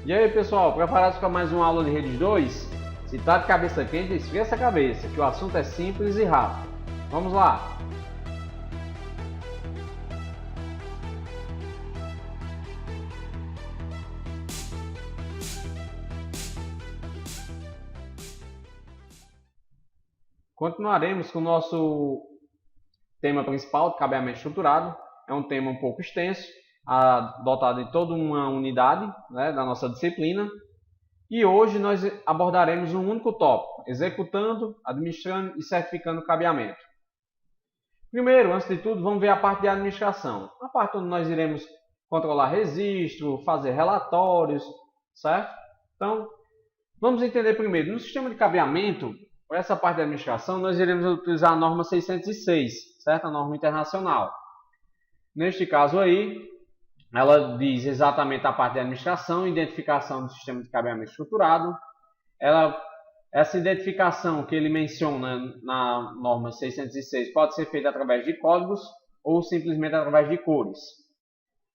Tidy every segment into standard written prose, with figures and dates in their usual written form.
E aí pessoal, preparados para mais uma aula de Redes 2? Se tá de cabeça quente, esfria essa cabeça, que o assunto é simples e rápido. Vamos lá! Continuaremos com o nosso tema principal, de cabeamento estruturado. É um tema um pouco extenso, dotado de toda uma unidade, né, da nossa disciplina. E hoje nós abordaremos um único tópico: executando, administrando e certificando o cabeamento. Primeiro, antes de tudo, vamos ver a parte de administração. A parte onde nós iremos controlar registro, fazer relatórios, certo? Então, vamos entender primeiro. No sistema de cabeamento, para essa parte de administração, nós iremos utilizar a norma 606, certo? A norma internacional. Neste caso aí, ela diz exatamente a parte de administração, identificação do sistema de cabeamento estruturado. Essa identificação que ele menciona na norma 606 pode ser feita através de códigos ou simplesmente através de cores.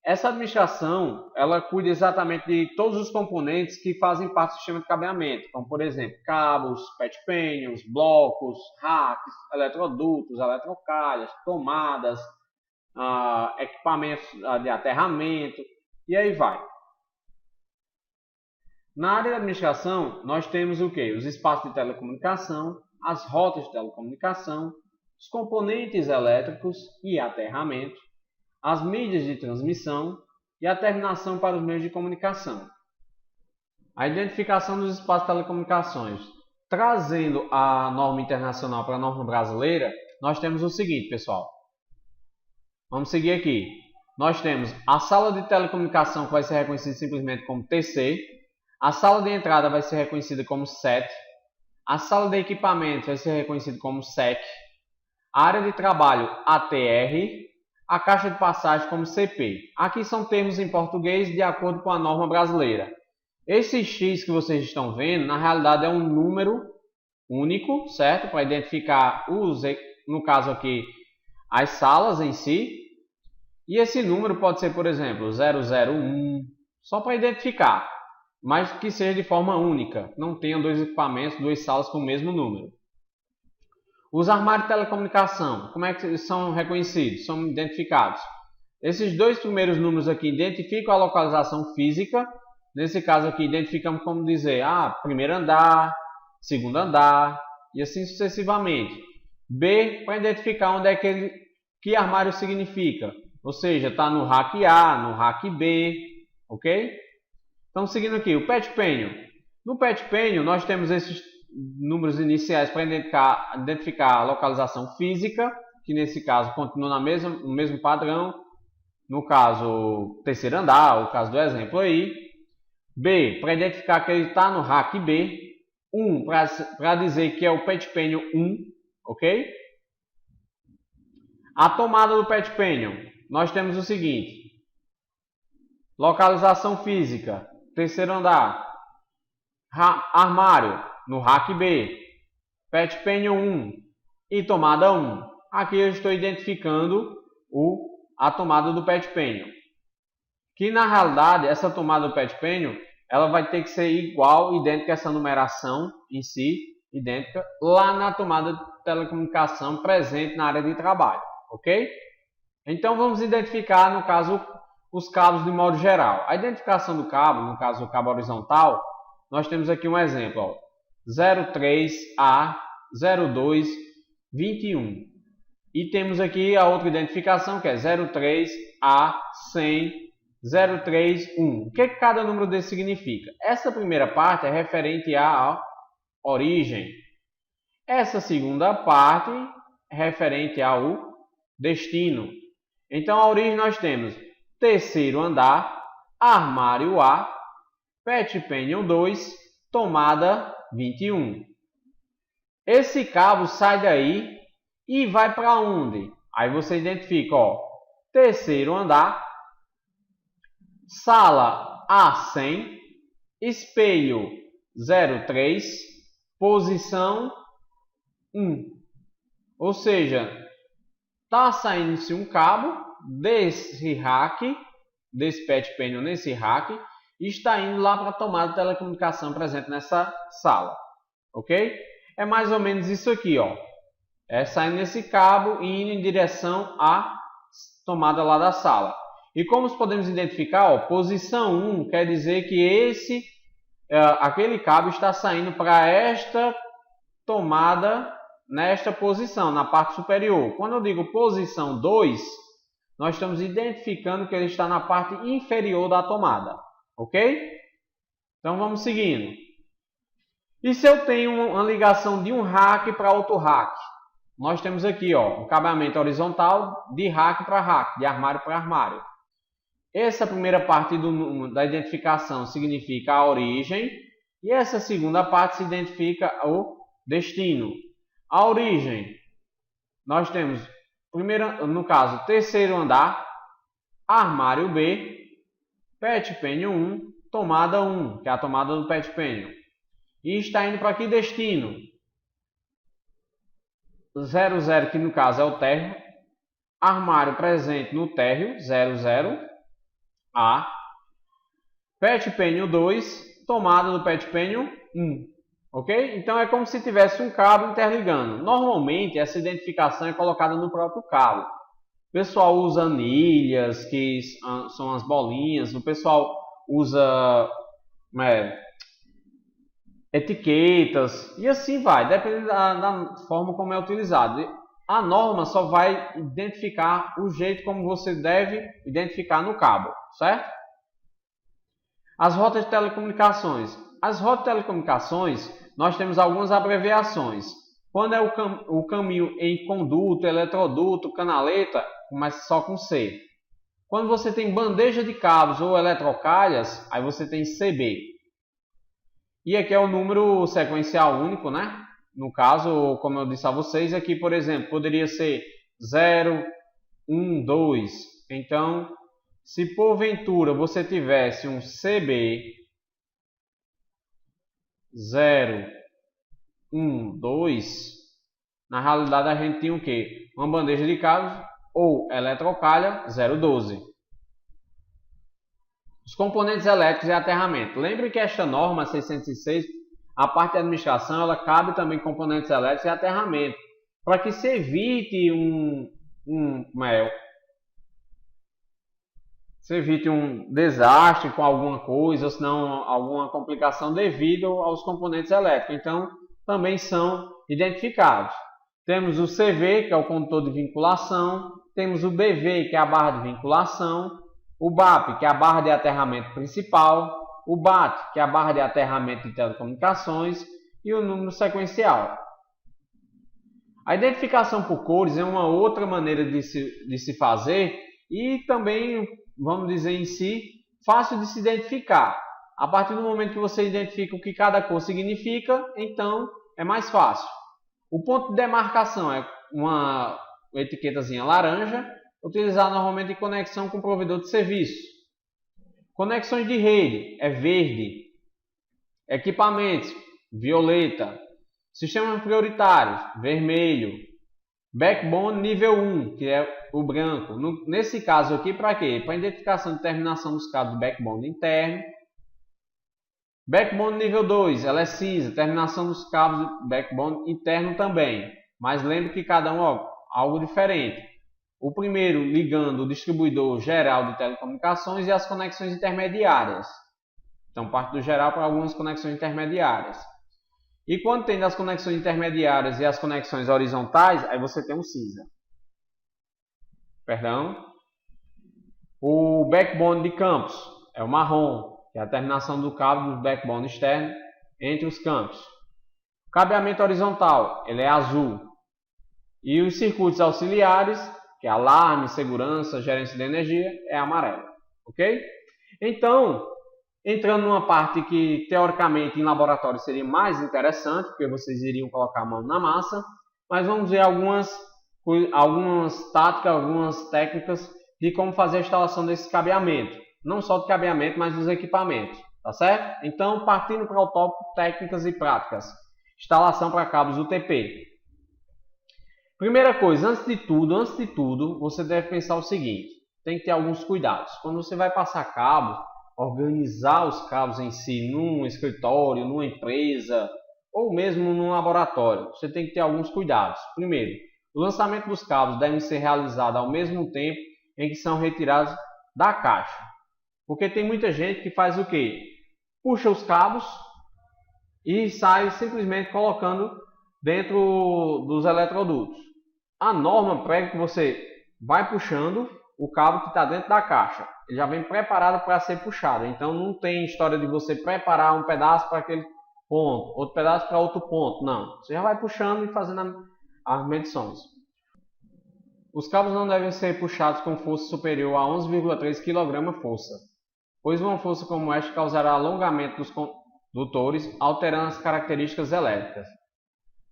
Essa administração, ela cuida exatamente de todos os componentes que fazem parte do sistema de cabeamento, como por exemplo, cabos, patch panels, blocos, racks, eletrodutos, eletrocalhas, tomadas, equipamentos de aterramento e aí vai. Na área de administração, nós temos o quê? Os espaços de telecomunicação, as rotas de telecomunicação, os componentes elétricos e aterramento, as mídias de transmissão e a terminação para os meios de comunicação. A identificação dos espaços de telecomunicações. Trazendo a norma internacional para a norma brasileira, nós temos o seguinte, pessoal. Vamos seguir aqui. Nós temos a sala de telecomunicação, que vai ser reconhecida simplesmente como TC. A sala de entrada vai ser reconhecida como SET. A sala de equipamento vai ser reconhecida como SEC. A área de trabalho, ATR. A caixa de passagem como CP. Aqui são termos em português de acordo com a norma brasileira. Esse X que vocês estão vendo, na realidade é um número único, certo? Para identificar no caso aqui, as salas em si. E esse número pode ser, por exemplo, 001, só para identificar, mas que seja de forma única, não tenha dois equipamentos, duas salas com o mesmo número. Os armários de telecomunicação, como é que são reconhecidos? São identificados. Esses dois primeiros números aqui identificam a localização física. Nesse caso aqui, identificamos como dizer, primeiro andar, segundo andar, e assim sucessivamente. B, para identificar onde é que armário significa. Ou seja, está no rack A, no rack B, ok? Então, seguindo aqui, o patch panel. No patch panel, nós temos esses números iniciais para identificar a localização física, que nesse caso continua no mesmo padrão, no caso, terceiro andar, o caso do exemplo aí. B, para identificar que ele está no rack B. 1, para dizer que é o patch panel 1, ok? A tomada do patch panel, nós temos o seguinte: localização física, terceiro andar, armário no rack B, patch panel 1 e tomada 1. Aqui eu estou identificando a tomada do patch panel. Que na realidade, essa tomada do patch panel, ela vai ter que ser idêntica a essa numeração em si, idêntica, lá na tomada de telecomunicação presente na área de trabalho, ok? Então vamos identificar, no caso, os cabos de modo geral. A identificação do cabo, no caso o cabo horizontal, nós temos aqui um exemplo, ó, 03A 0221. E temos aqui a outra identificação, que é 03A 100 031. O que cada número desse significa? Essa primeira parte é referente à origem. Essa segunda parte é referente ao destino. Então, a origem nós temos terceiro andar, armário A, patch panel 2, tomada 21. Esse cabo sai daí e vai para onde? Aí você identifica, ó, terceiro andar, sala A100, espelho 03, posição 1. Ou seja, está saindo-se um cabo desse rack, desse patch panel nesse rack, e está indo lá para a tomada de telecomunicação presente nessa sala, ok? É mais ou menos isso aqui, ó. É saindo nesse cabo e indo em direção à tomada lá da sala. E como podemos identificar, ó, posição 1 quer dizer que aquele cabo está saindo para esta tomada nesta posição, na parte superior. Quando eu digo posição 2, nós estamos identificando que ele está na parte inferior da tomada, ok? Então vamos seguindo. E se eu tenho uma ligação de um rack para outro rack? Nós temos aqui, ó, um cabeamento horizontal de rack para rack, de armário para armário. Essa primeira parte da identificação significa a origem e essa segunda parte se identifica o destino. A origem, nós temos, no caso, terceiro andar, armário B, PET pênio 1, tomada 1, que é a tomada do PET pênio. E está indo para que destino? 00, que no caso é o térreo, armário presente no térreo, 00, A, PET pênio 2, tomada do PET pênio 1, ok? Então é como se tivesse um cabo interligando. Normalmente essa identificação é colocada no próprio cabo. O pessoal usa anilhas, que são as bolinhas, o pessoal usa etiquetas e assim vai, depende da forma como é utilizado. A norma só vai identificar o jeito como você deve identificar no cabo, certo? As rotas de telecomunicações. As rotas de telecomunicações, nós temos algumas abreviações. Quando é o caminho em conduto, eletroduto, canaleta, começa só com C. Quando você tem bandeja de cabos ou eletrocalhas, aí você tem CB. E aqui é o número sequencial único, né? No caso, como eu disse a vocês, aqui, por exemplo, poderia ser 0, 1, 2. Então, se porventura você tivesse um CB 0, 1, 2, na realidade a gente tinha o quê? Uma bandeja de cabos ou eletrocalha 012. Os componentes elétricos e aterramento. Lembre que esta norma 606, a parte de administração, ela cabe também componentes elétricos e aterramento, para que se evite um desastre com alguma coisa, ou senão alguma complicação devido aos componentes elétricos. Então, também são identificados. Temos o CV, que é o condutor de vinculação, temos o BV, que é a barra de vinculação, o BAP, que é a barra de aterramento principal, o BAT, que é a barra de aterramento de telecomunicações, e o número sequencial. A identificação por cores é uma outra maneira de se fazer e também, vamos dizer em si, fácil de se identificar. A partir do momento que você identifica o que cada cor significa, então é mais fácil. O ponto de demarcação é uma etiquetazinha laranja, utilizado normalmente em conexão com provedor de serviço. Conexões de rede é verde. Equipamentos, violeta. Sistemas prioritários, vermelho. Backbone nível 1, que é o branco. Nesse caso aqui, para quê? Para identificação de terminação dos cabos do backbone interno. Backbone nível 2, ela é cinza. Terminação dos cabos do backbone interno também. Mas lembre que cada um é algo diferente. O primeiro ligando o distribuidor geral de telecomunicações e as conexões intermediárias. Então, parte do geral para algumas conexões intermediárias. E quando tem das conexões intermediárias e as conexões horizontais, aí você tem um cinza. Perdão. O backbone de campos é o marrom, que é a terminação do cabo do backbone externo entre os campos. O cabeamento horizontal, ele é azul. E os circuitos auxiliares, que é alarme, segurança, gerência de energia, é amarelo, ok? Então, entrando numa parte que teoricamente em laboratório seria mais interessante, porque vocês iriam colocar a mão na massa, mas vamos ver algumas táticas, algumas técnicas de como fazer a instalação desse cabeamento. Não só do cabeamento, mas dos equipamentos, tá certo? Então, partindo para o tópico técnicas e práticas. Instalação para cabos UTP. Primeira coisa, antes de tudo, você deve pensar o seguinte, tem que ter alguns cuidados. Quando você vai passar cabo, organizar os cabos em si num escritório, numa empresa ou mesmo num laboratório, você tem que ter alguns cuidados. Primeiro, o lançamento dos cabos deve ser realizado ao mesmo tempo em que são retirados da caixa. Porque tem muita gente que faz o quê? Puxa os cabos e sai simplesmente colocando dentro dos eletrodutos. A norma prega que você vai puxando o cabo que está dentro da caixa. Ele já vem preparado para ser puxado. Então não tem história de você preparar um pedaço para aquele ponto, outro pedaço para outro ponto. Não. Você já vai puxando e fazendo as medições. Os cabos não devem ser puxados com força superior a 11,3 kg força, pois uma força como esta causará alongamento dos condutores, alterando as características elétricas.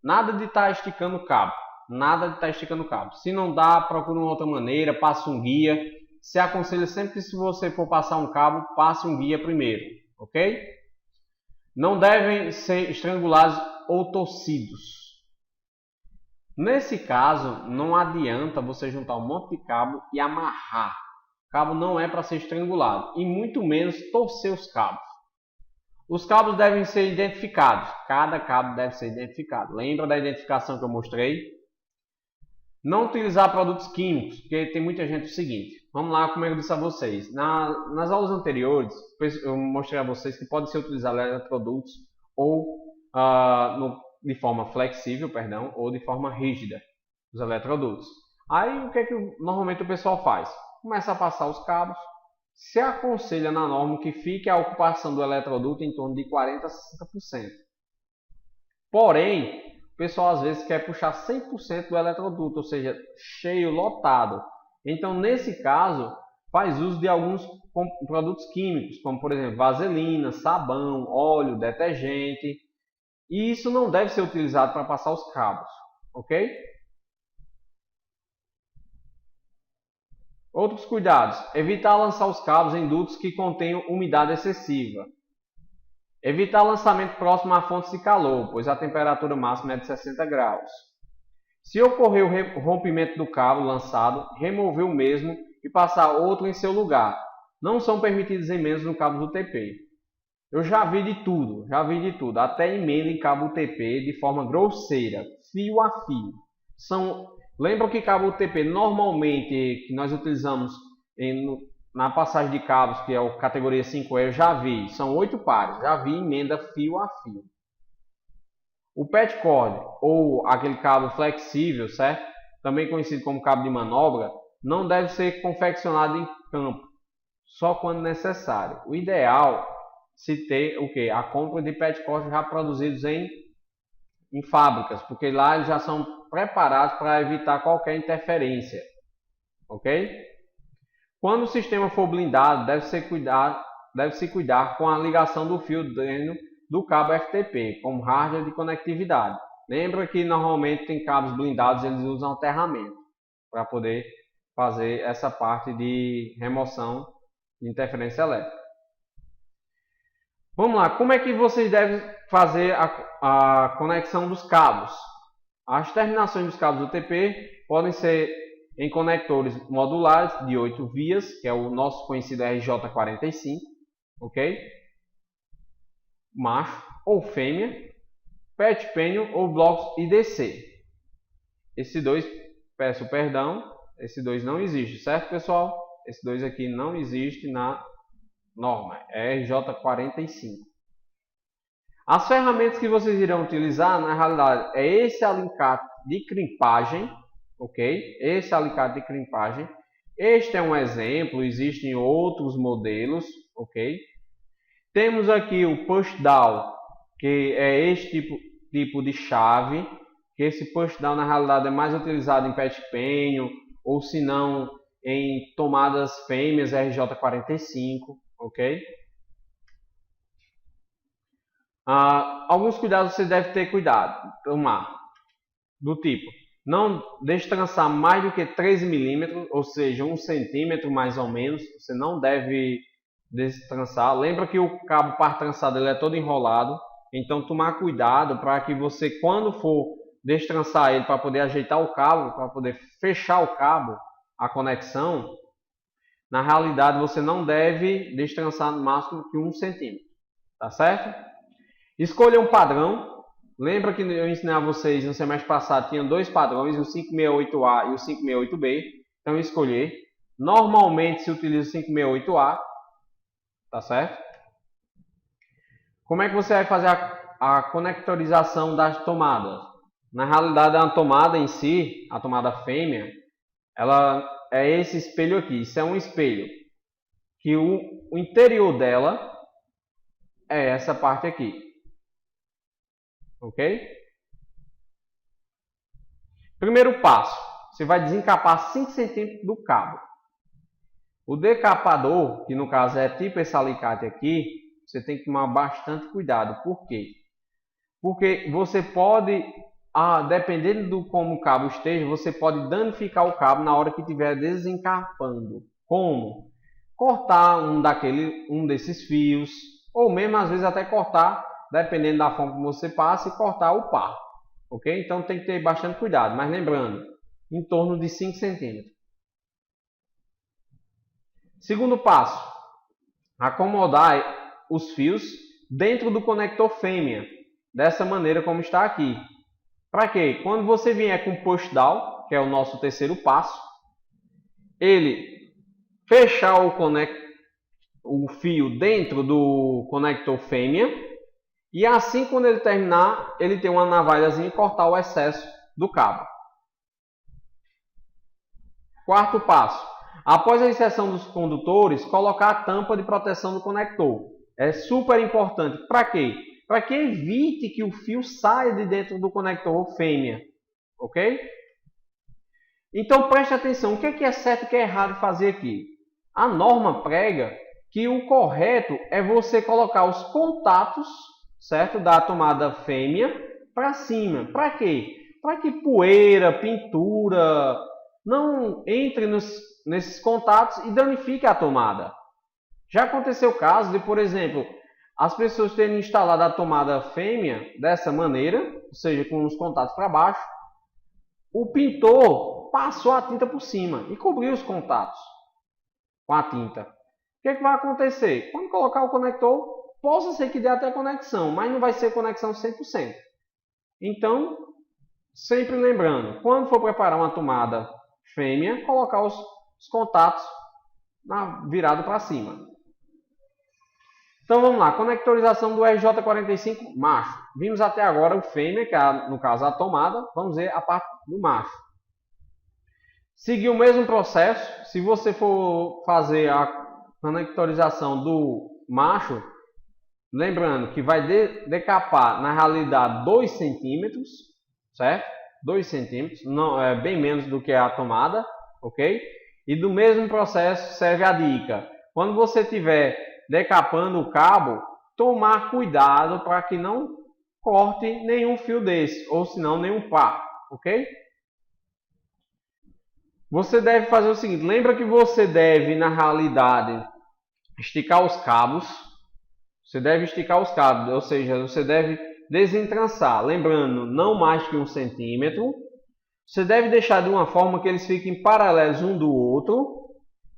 Nada de estar esticando o cabo. Nada de estar esticando o cabo. Se não dá, procure uma outra maneira, passe um guia. Se aconselha sempre que se você for passar um cabo, passe um guia primeiro, ok? Não devem ser estrangulados ou torcidos. Nesse caso, não adianta você juntar um monte de cabo e amarrar. O cabo não é para ser estrangulado e muito menos torcer os cabos. Os cabos devem ser identificados. Cada cabo deve ser identificado. Lembra da identificação que eu mostrei? Não utilizar produtos químicos, porque tem muita gente o seguinte. Vamos lá, como eu disse a vocês. Nas aulas anteriores, eu mostrei a vocês que pode ser utilizado eletrodutos ou de forma flexível, ou de forma rígida, os eletrodutos. Aí o que é que normalmente o pessoal faz? Começa a passar os cabos. Se aconselha na norma que fique a ocupação do eletroduto em torno de 40 a 60%. Porém, o pessoal às vezes quer puxar 100% do eletroduto, ou seja, cheio, lotado. Então, nesse caso, faz uso de alguns produtos químicos, como por exemplo, vaselina, sabão, óleo, detergente. E isso não deve ser utilizado para passar os cabos, ok? Outros cuidados. Evitar lançar os cabos em dutos que contenham umidade excessiva. Evitar lançamento próximo a fontes de calor, pois a temperatura máxima é de 60 graus. Se ocorrer o rompimento do cabo lançado, remover o mesmo e passar outro em seu lugar. Não são permitidas emendas no cabo UTP. Eu já vi de tudo, até emenda em cabo UTP de forma grosseira, fio a fio. Lembram que cabo UTP normalmente que nós utilizamos na passagem de cabos, que é a categoria 5E, eu já vi, são 8 pares, já vi emenda fio a fio. O pet cord, ou aquele cabo flexível, certo? Também conhecido como cabo de manobra, não deve ser confeccionado em campo, só quando necessário. O ideal é se ter o quê? A compra de pet cord já produzidos em fábricas, porque lá eles já são preparados para evitar qualquer interferência, ok? Quando o sistema for blindado, deve-se cuidar com a ligação do fio dentro do cabo FTP, como hardware de conectividade. Lembra que normalmente tem cabos blindados, eles usam aterramento para poder fazer essa parte de remoção de interferência elétrica. Vamos lá, como é que vocês devem fazer a conexão dos cabos? As terminações dos cabos UTP podem ser em conectores modulares de 8 vias, que é o nosso conhecido RJ45, ok? Macho ou fêmea, pet pênio ou blocos IDC. Esses dois, peço perdão, esses dois não existem, certo pessoal? Esses dois aqui não existem na norma, é RJ45. As ferramentas que vocês irão utilizar, na realidade, é esse alicate de crimpagem, ok? Esse alicate de crimpagem. Este é um exemplo, existem outros modelos, ok? Temos aqui o push down, que é este tipo de chave, que esse push down na realidade é mais utilizado em pet pênio, ou se não em tomadas fêmeas RJ45, ok? Alguns cuidados você deve ter tomar, do tipo, não deixe trançar mais do que 13 milímetros, ou seja, 1 centímetro mais ou menos, você não deve destrançar. Lembra que o cabo par trançado ele é todo enrolado, então tomar cuidado para que você, quando for destrançar ele para poder ajeitar o cabo, para poder fechar o cabo, a conexão, na realidade você não deve destrançar no máximo que 1 centímetro, tá certo? Escolha um padrão. Lembra que eu ensinei a vocês no semestre passado, tinha 2 padrões, o 568A e o 568B. Então escolher. Normalmente se utiliza o 568A, tá certo? Como é que você vai fazer a conectorização das tomadas? Na realidade, a tomada em si, a tomada fêmea, ela é esse espelho aqui. Isso é um espelho que o interior dela é essa parte aqui. Ok? Primeiro passo, você vai desencapar 5 centímetros do cabo. O decapador, que no caso é tipo esse alicate aqui, você tem que tomar bastante cuidado. Por quê? Porque você pode, dependendo do como o cabo esteja, você pode danificar o cabo na hora que estiver desencapando. Como? Cortar um desses fios, ou mesmo às vezes até cortar, dependendo da forma que você passa, e cortar o par. Ok? Então tem que ter bastante cuidado. Mas lembrando, em torno de 5 centímetros. Segundo passo, acomodar os fios dentro do conector fêmea, dessa maneira como está aqui. Para quê? Quando você vier com o push down, que é o nosso terceiro passo, ele fechar o fio dentro do conector fêmea, e assim quando ele terminar, ele tem uma navalhazinha e cortar o excesso do cabo. Quarto passo, após a inserção dos condutores, colocar a tampa de proteção do conector. É super importante. Para quê? Para que evite que o fio saia de dentro do conector fêmea. Ok? Então preste atenção. O que é certo e o que é errado fazer aqui? A norma prega que o correto é você colocar os contatos, certo, da tomada fêmea para cima. Para quê? Para que poeira, pintura não entre nesses contatos e danifique a tomada. Já aconteceu o caso de, por exemplo, as pessoas terem instalado a tomada fêmea dessa maneira, ou seja, com os contatos para baixo, o pintor passou a tinta por cima e cobriu os contatos com a tinta. O que vai acontecer? Quando colocar o conector, possa ser que dê até conexão, mas não vai ser conexão 100%. Então, sempre lembrando, quando for preparar uma tomada fêmea, colocar os contatos virado para cima. Então vamos lá, conectorização do RJ45 macho. Vimos até agora o fêmea, que é no caso a tomada. Vamos ver a parte do macho. Seguir o mesmo processo. Se você for fazer a conectorização do macho, lembrando que vai decapar na realidade 2 centímetros, certo? 2 centímetros, não, é bem menos do que a tomada, ok? E do mesmo processo serve a dica. Quando você estiver decapando o cabo, tomar cuidado para que não corte nenhum fio desse, ou senão nenhum par, ok? Você deve fazer o seguinte, lembra que você deve, na realidade, esticar os cabos. Você deve esticar os cabos, ou seja, você deve desentrançar, lembrando, não mais que 1 centímetro. Você deve deixar de uma forma que eles fiquem paralelos um do outro,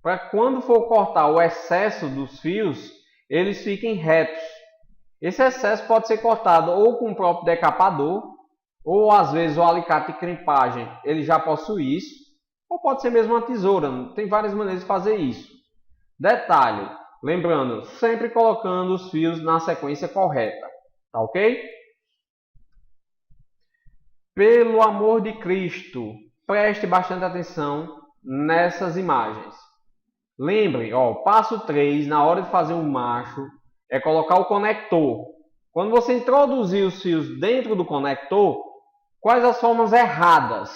para quando for cortar o excesso dos fios, eles fiquem retos. Esse excesso pode ser cortado ou com o próprio decapador, ou às vezes o alicate de crimpagem, ele já possui isso, ou pode ser mesmo uma tesoura, tem várias maneiras de fazer isso. Detalhe, lembrando, sempre colocando os fios na sequência correta, tá ok? Pelo amor de Cristo, preste bastante atenção nessas imagens. Lembre, passo 3, na hora de fazer um macho, é colocar o conector. Quando você introduzir os fios dentro do conector, quais as formas erradas?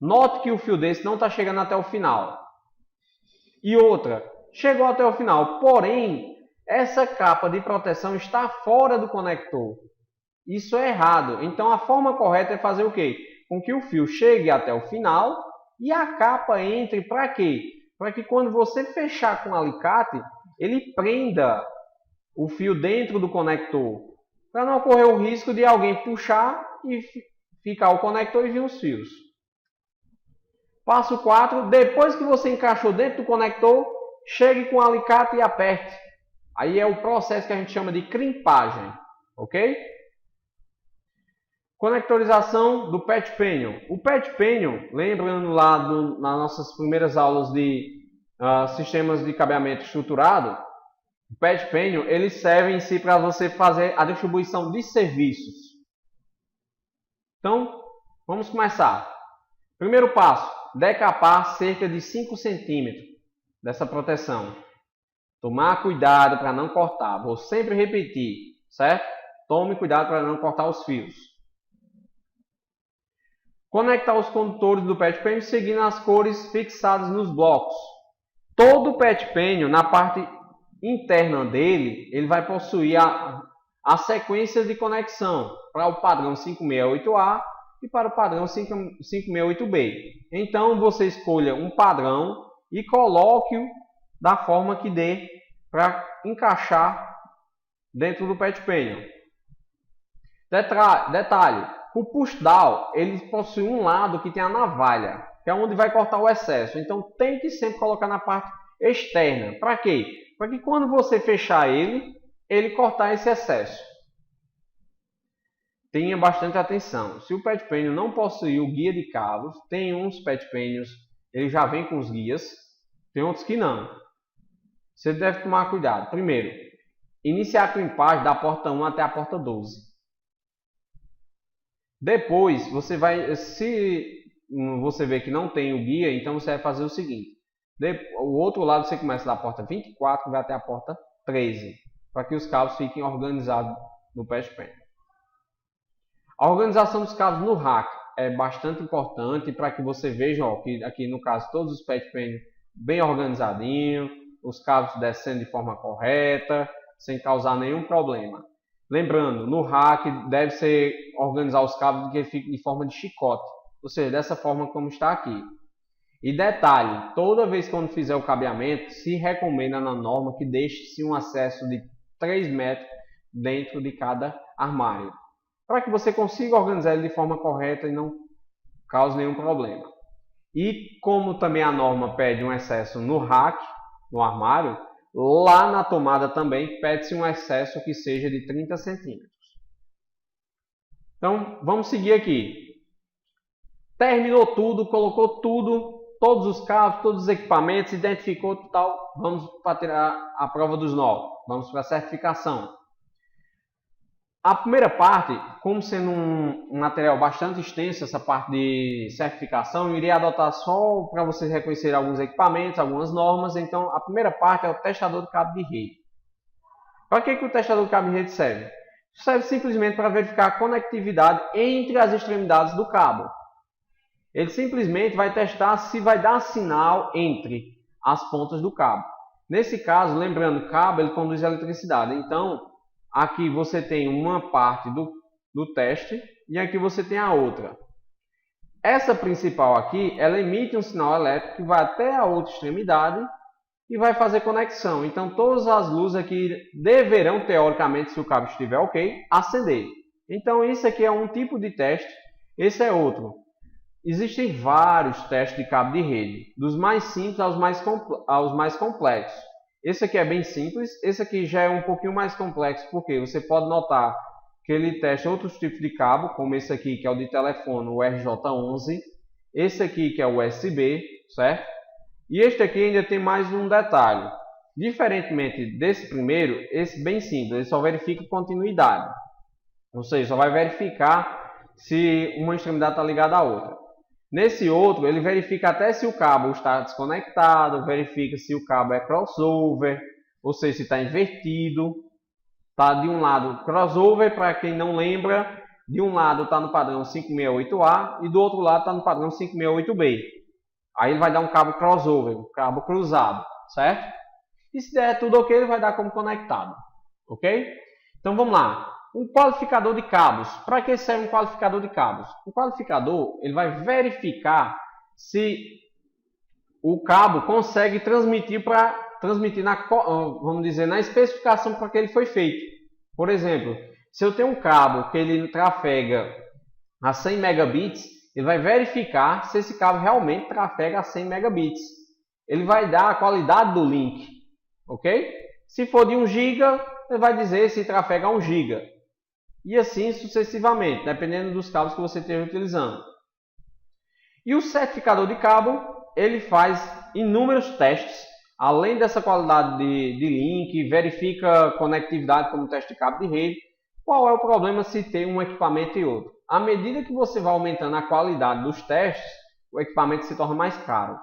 Note que o fio desse não está chegando até o final. E outra, chegou até o final, porém, essa capa de proteção está fora do conector. Isso é errado. Então a forma correta é fazer o quê? Com que o fio chegue até o final e a capa entre para quê? Para que quando você fechar com o alicate, ele prenda o fio dentro do conector. Para não ocorrer o risco de alguém puxar e ficar o conector e vir os fios. Passo 4. Depois que você encaixou dentro do conector, chegue com o alicate e aperte. Aí é o processo que a gente chama de crimpagem, ok? Conectorização do patch panel. O patch panel, lembrando lá nas nossas primeiras aulas de sistemas de cabeamento estruturado, o patch panel ele serve em si para você fazer a distribuição de serviços. Então, vamos começar. Primeiro passo, decapar cerca de 5 centímetros dessa proteção. Tomar cuidado para não cortar. Vou sempre repetir, certo? Tome cuidado para não cortar os fios. Conectar os condutores do patch panel seguindo as cores fixadas nos blocos. Todo o patch panel, na parte interna dele, ele vai possuir a sequência de conexão para o padrão 568A e para o padrão 568B. Então, você escolha um padrão e coloque-o da forma que dê para encaixar dentro do patch panel. Detalhe, o push down ele possui um lado que tem a navalha, que é onde vai cortar o excesso. Então tem que sempre colocar na parte externa. Para quê? Para que quando você fechar ele cortar esse excesso. Tenha bastante atenção. Se o patch panel não possuir o guia de cabos, tem uns patch panels, ele já vem com os guias, tem outros que não. Você deve tomar cuidado. Primeiro, iniciar a crimpagem da porta 1 até a porta 12. Depois, se você vê que não tem o guia, então você vai fazer o seguinte. O outro lado você começa da porta 24 e vai até a porta 13, para que os cabos fiquem organizados no patch panel. A organização dos cabos no rack é bastante importante para que você veja que aqui no caso todos os patch panels bem organizadinhos, os cabos descendo de forma correta, sem causar nenhum problema. Lembrando, no rack deve ser organizar os cabos que fiquem de forma de chicote, ou seja, dessa forma como está aqui. E detalhe, toda vez quando fizer o cabeamento, se recomenda na norma que deixe-se um acesso de 3 metros dentro de cada armário, para que você consiga organizar ele de forma correta e não cause nenhum problema. E como também a norma pede um excesso no rack, no armário, lá na tomada também pede-se um excesso que seja de 30 centímetros. Então, vamos seguir aqui. Terminou tudo, colocou tudo, todos os cabos, todos os equipamentos, identificou tal. Vamos para tirar a prova dos 9. Vamos para a certificação. A primeira parte, como sendo um material bastante extenso, essa parte de certificação, eu irei adotar só para vocês reconhecerem alguns equipamentos, algumas normas. Então, a primeira parte é o testador de cabo de rede. Para que o testador de cabo de rede serve? Serve simplesmente para verificar a conectividade entre as extremidades do cabo. Ele simplesmente vai testar se vai dar sinal entre as pontas do cabo. Nesse caso, lembrando, o cabo ele conduz eletricidade. Então, aqui você tem uma parte do teste e aqui você tem a outra. Essa principal aqui, ela emite um sinal elétrico que vai até a outra extremidade e vai fazer conexão. Então, todas as luzes aqui deverão, teoricamente, se o cabo estiver ok, acender. Então, isso aqui é um tipo de teste, esse é outro. Existem vários testes de cabo de rede, dos mais simples aos mais complexos. Esse aqui é bem simples, esse aqui já é um pouquinho mais complexo, porque você pode notar que ele testa outros tipos de cabo, como esse aqui que é o de telefone, o RJ11, esse aqui que é o USB, certo? E este aqui ainda tem mais um detalhe. Diferentemente desse primeiro, esse bem simples, ele só verifica continuidade. Ou seja, só vai verificar se uma extremidade está ligada à outra. Nesse outro, ele verifica até se o cabo está desconectado, verifica se o cabo é crossover, ou seja, se está invertido. Está de um lado crossover, para quem não lembra, de um lado está no padrão 568A e do outro lado está no padrão 568B. Aí ele vai dar um cabo crossover, um cabo cruzado, certo? E se der tudo ok, ele vai dar como conectado, ok? Então vamos lá. Um qualificador de cabos. Para que serve um qualificador de cabos? O qualificador ele vai verificar se o cabo consegue transmitir vamos dizer, na especificação para que ele foi feito. Por exemplo, se eu tenho um cabo que ele trafega a 100 megabits, ele vai verificar se esse cabo realmente trafega a 100 megabits. ele vai dar a qualidade do link, ok? Se for de 1 GB, ele vai dizer se trafega 1 GB. E assim sucessivamente, dependendo dos cabos que você esteja utilizando. E o certificador de cabo, ele faz inúmeros testes, além dessa qualidade de link, verifica conectividade como teste de cabo de rede. Qual é o problema se tem um equipamento e outro? À medida que você vai aumentando a qualidade dos testes, o equipamento se torna mais caro.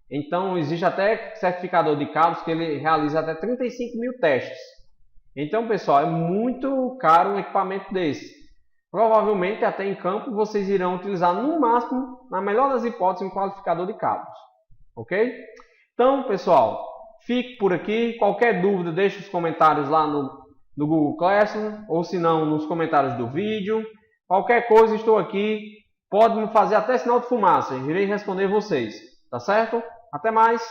Então, existe até certificador de cabos que ele realiza até 35 mil testes. Então, pessoal, é muito caro um equipamento desse. Provavelmente, até em campo, vocês irão utilizar no máximo, na melhor das hipóteses, um qualificador de cabos. Ok? Então, pessoal, fique por aqui. Qualquer dúvida, deixe os comentários lá no Google Classroom, ou se não, nos comentários do vídeo. Qualquer coisa, estou aqui. Pode me fazer até sinal de fumaça. Irei responder vocês. Tá certo? Até mais!